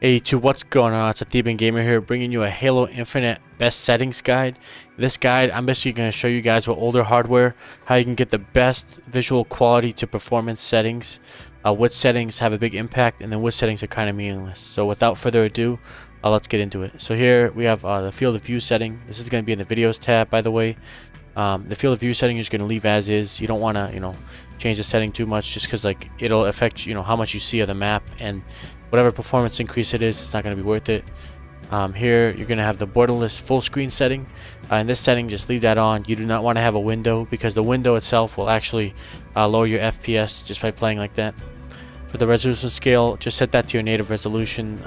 Hey YouTube, what's going on? It's a Theban Gamer here, bringing you a Halo Infinite best settings guide. This guide, I'm basically going to show you guys with older hardware how you can get the best visual quality to performance settings, which settings have a big impact, and then which settings are kind of meaningless. So without further ado, let's get into it. So here we have the field of view setting. This is going to be in the videos tab, by the way. The field of view setting is going to leave as is. You don't want to, change the setting too much, just because it'll affect how much you see of the map, and whatever performance increase it is, it's not going to be worth it. Here you're going to have the borderless full screen setting. In this setting, just leave that on. You do not want to have a window, because the window itself will actually lower your FPS just by playing like that. For the resolution scale, just set that to your native resolution,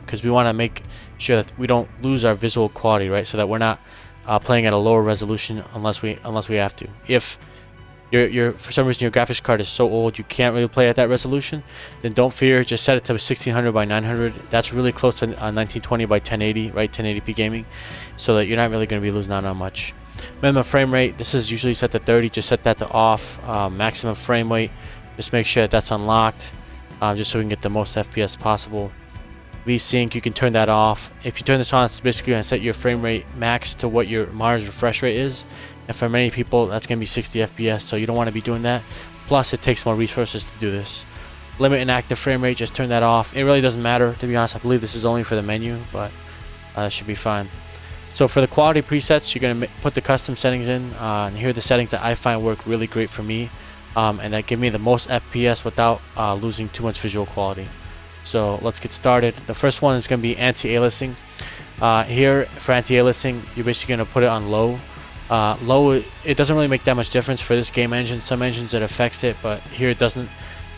because we want to make sure that we don't lose our visual quality, right? So that we're not playing at a lower resolution unless we have to. If for some reason your graphics card is so old you can't really play at that resolution, then don't fear, just set it to 1600 by 900. That's really close to 1920 by 1080, right? 1080p gaming, so that you're not really going to be losing out on much. Minimum frame rate, this is usually set to 30. Just set that to off. Maximum frame rate, just make sure that that's unlocked, just so we can get the most FPS possible. VSync, you can turn that off. If you turn this on, it's basically going to set your frame rate max to what your monitor's refresh rate is, and for many people that's going to be 60 FPS, so you don't want to be doing that. Plus it takes more resources to do this. Limit inactive frame rate, just turn that off. It really doesn't matter, to be honest. I believe this is only for the menu, but that should be fine. So for the quality presets, you're going to put the custom settings in, and here are the settings that I find work really great for me, and that give me the most FPS without losing too much visual quality. So let's get started. The first one is going to be anti-aliasing. Here for anti-aliasing, you're basically going to put it on low. Low, it doesn't really make that much difference for this game engine. Some engines it affects it, but here it doesn't.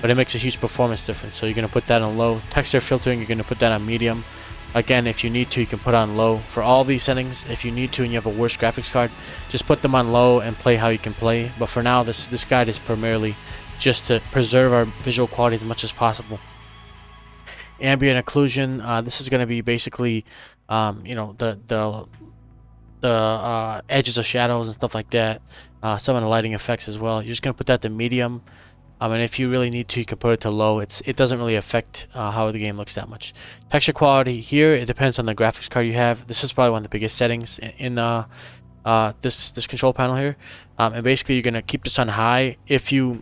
But it makes a huge performance difference. So you're going to put that on low. Texture filtering, you're going to put that on medium. Again, if you need to, you can put on low. For all these settings, if you need to and you have a worse graphics card, just put them on low and play how you can play. But for now, this guide is primarily just to preserve our visual quality as much as possible. Ambient Occlusion, this is going to be basically the edges of shadows and stuff like that, some of the lighting effects as well. You're just going to put that to medium, and if you really need to, you can put it to low. It doesn't really affect how the game looks that much. Texture quality, here it depends on the graphics card you have. This is probably one of the biggest settings in this control panel here, and basically you're going to keep this on high. If you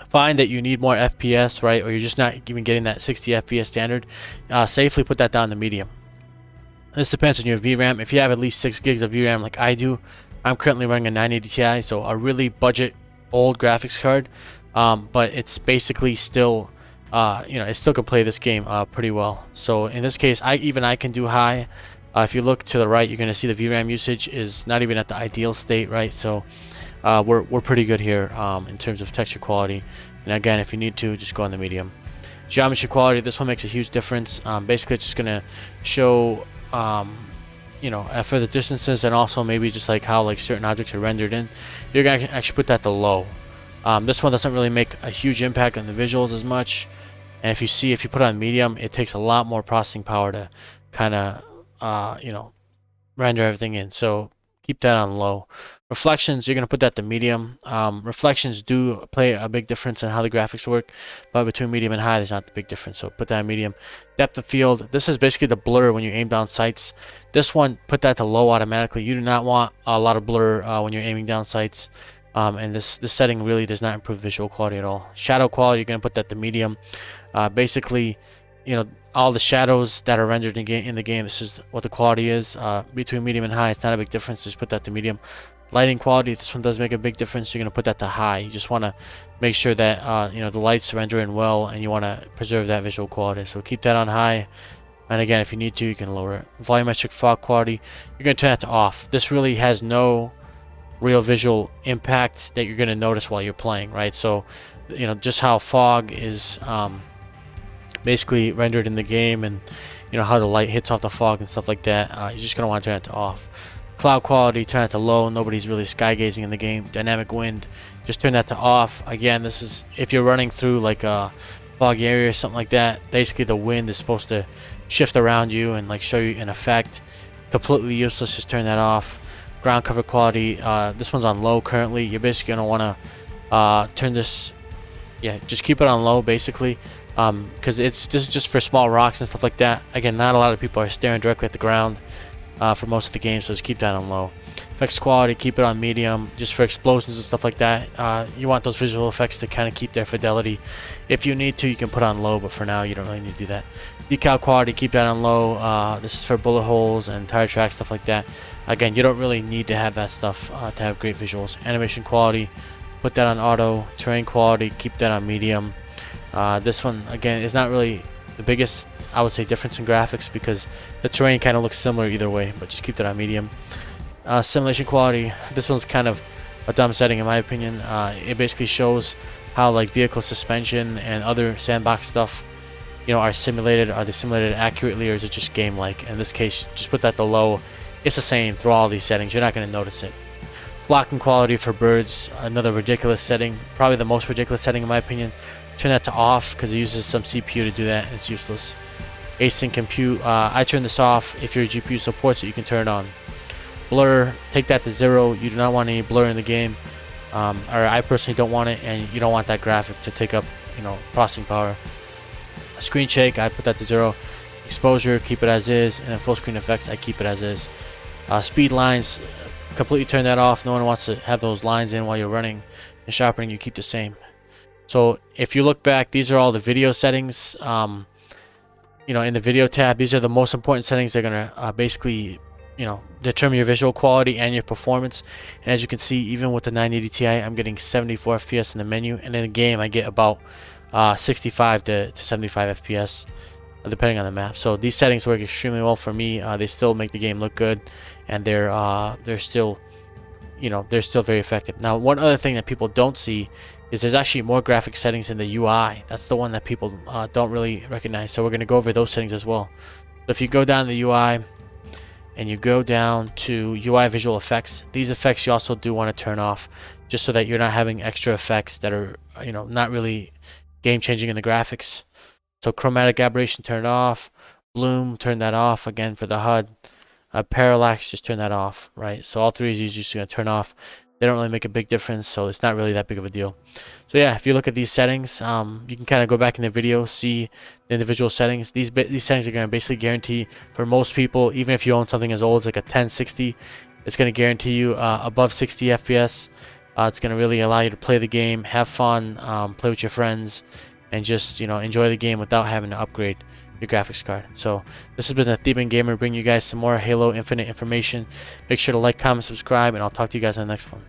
find that you need more FPS, right, or you're just not even getting that 60 FPS standard, safely put that down to medium. This depends on your VRAM. If you have at least 6 gigs of VRAM like I do, I'm currently running a 980 Ti, so a really budget old graphics card, but it's basically still it still can play this game pretty well. So in this case, I can do high. If you look to the right, you're going to see the VRAM usage is not even at the ideal state, right? So we're pretty good here in terms of texture quality. And again, if you need to, just go on the medium. Geometry quality, this one makes a huge difference. Basically it's just going to show at further distances, and also maybe just like how certain objects are rendered in. You're going to actually put that to low. This one doesn't really make a huge impact on the visuals as much, and if you put it on medium, it takes a lot more processing power to kind of render everything in. So keep that on low. Reflections, you're going to put that to medium. Reflections do play a big difference in how the graphics work, but between medium and high, there's not the big difference, so put that in medium. Depth of field, this is basically the blur when you aim down sights. This one, put that to low automatically. You do not want a lot of blur when you're aiming down sights, and this setting really does not improve visual quality at all. Shadow quality, you're going to put that to medium. Basically, all the shadows that are rendered in the game, this is what the quality is. Between medium and high, it's not a big difference. Just put that to medium. Lighting quality, this one does make a big difference. You're going to put that to high. You just want to make sure that the lights render in well, and you want to preserve that visual quality. So keep that on high. And again, if you need to, you can lower it. Volumetric fog quality, you're going to turn that to off. This really has no real visual impact that you're going to notice while you're playing, right? So just how fog is basically rendered in the game, and how the light hits off the fog and stuff like that, you're just going to want to turn it to off. Cloud quality, turn it to low. Nobody's really sky gazing in the game. Dynamic wind, just turn that to off. Again, this is if you're running through like a foggy area or something like that. Basically the wind is supposed to shift around you and show you an effect. Completely useless, just turn that off. Ground cover quality, this one's on low currently. You're basically going to want to turn this, just keep it on low basically. because this is just for small rocks and stuff like that. Again, not a lot of people are staring directly at the ground for most of the game, so just keep that on low. Effects quality, keep it on medium, just for explosions and stuff like that. You want those visual effects to kind of keep their fidelity. If you need to, you can put on low, but for now, you don't really need to do that. Decal quality, keep that on low. This is for bullet holes and tire tracks, stuff like that. Again, you don't really need to have that stuff to have great visuals. Animation quality, put that on auto. Terrain quality, keep that on medium. This one, again, is not really the biggest, I would say, difference in graphics because the terrain kind of looks similar either way, but just keep that on medium. Simulation quality, this one's kind of a dumb setting in my opinion. It basically shows how like vehicle suspension and other sandbox stuff, you know, are simulated. Are they simulated accurately, or is it just game-like? In this case, just put that to low. It's the same through all these settings. You're not going to notice it. Flocking quality for birds, another ridiculous setting, probably the most ridiculous setting in my opinion. Turn that to off because it uses some CPU to do that, and it's useless. Async compute, I turn this off. If your GPU supports it, you can turn it on. Blur, take that to 0. You do not want any blur in the game, or I personally don't want it, and you don't want that graphic to take up, you know, processing power. Screen shake, I put that to 0. Exposure, keep it as is, and then full screen effects, I keep it as is. Speed lines, completely turn that off. No one wants to have those lines in while you're running. And sharpening, you keep the same. So if you look back, these are all the video settings. You know, in the video tab, these are the most important settings. They're gonna basically, you know, determine your visual quality and your performance. And as you can see, even with the 980 Ti, I'm getting 74 FPS in the menu, and in the game I get about 65 to 75 FPS, depending on the map. So these settings work extremely well for me. They still make the game look good, and they're still, you know, they're still very effective. Now, one other thing that people don't see is there's actually more graphic settings in the UI. That's the one that people don't really recognize. So we're going to go over those settings as well. So if you go down to the UI and you go down to UI visual effects, these effects you also do want to turn off, just so that you're not having extra effects that are, you know, not really game changing in the graphics. So chromatic aberration, turn it off. Bloom, turn that off again for the HUD. Parallax, just turn that off, right? So all three of these you're just going to turn off. They don't really make a big difference, so it's not really that big of a deal. So yeah, if you look at these settings, you can kind of go back in the video, see the individual settings. These settings are going to basically guarantee for most people, even if you own something as old as like a 1060, it's going to guarantee you above 60 FPS. It's going to really allow you to play the game, have fun, play with your friends, and just, you know, enjoy the game without having to upgrade your graphics card. So this has been the Theban Gamer, bringing you guys some more Halo Infinite information. Make sure to like, comment, subscribe, and I'll talk to you guys on the next one.